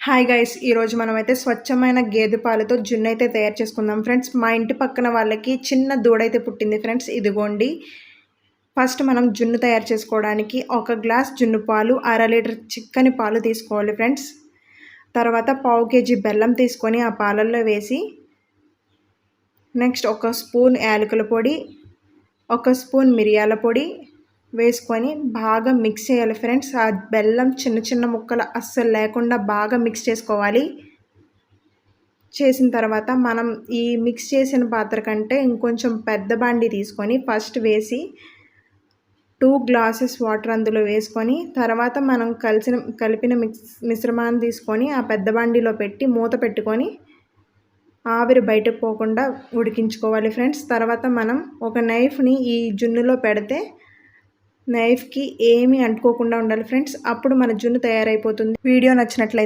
Hi guys, ఈరోజు మనమైతే స్వచ్ఛమైన గేదె పాలతో జున్ను అయితే తయారు చేసుకుందాం ఫ్రెండ్స్. మా ఇంటి పక్కన వాళ్ళకి చిన్న దూడైతే పుట్టింది ఫ్రెండ్స్. ఇదిగోండి, ఫస్ట్ మనం జున్ను తయారు చేసుకోవడానికి 1 గ్లాస్ జున్ను పాలు, 1/2 లీటర్ చిక్కని పాలు తీసుకోవాలి ఫ్రెండ్స్. తర్వాత 1/2 కేజీ బెల్లం తీసుకొని ఆ పాలల్లో వేసి, నెక్స్ట్ 1 స్పూన్ యాలకుల పొడి, 1 స్పూన్ మిరియాల పొడి వేసుకొని బాగా మిక్స్ చేయాలి ఫ్రెండ్స్. ఆ బెల్లం చిన్న చిన్న ముక్కలు అస్సలు లేకుండా బాగా మిక్స్ చేసుకోవాలి. చేసిన తర్వాత మనం ఈ మిక్స్ చేసిన పాత్ర కంటే ఇంకొంచెం పెద్ద బాండి తీసుకొని ఫస్ట్ వేసి 2 గ్లాసెస్ వాటర్ అందులో వేసుకొని, తర్వాత మనం కలిపిన మిశ్రమాన్ని తీసుకొని ఆ పెద్ద బాండిలో పెట్టి మూత పెట్టుకొని ఆవిరి బయటకు పోకుండా ఉడికించుకోవాలి ఫ్రెండ్స్. తర్వాత మనం ఒక నైఫ్ని ఈ జున్నులో పెడితే నైఫ్కి ఏమీ అంటుకోకుండా ఉండాలి ఫ్రెండ్స్. అప్పుడు మన జున్ను తయారైపోతుంది. వీడియో నచ్చినట్లయితే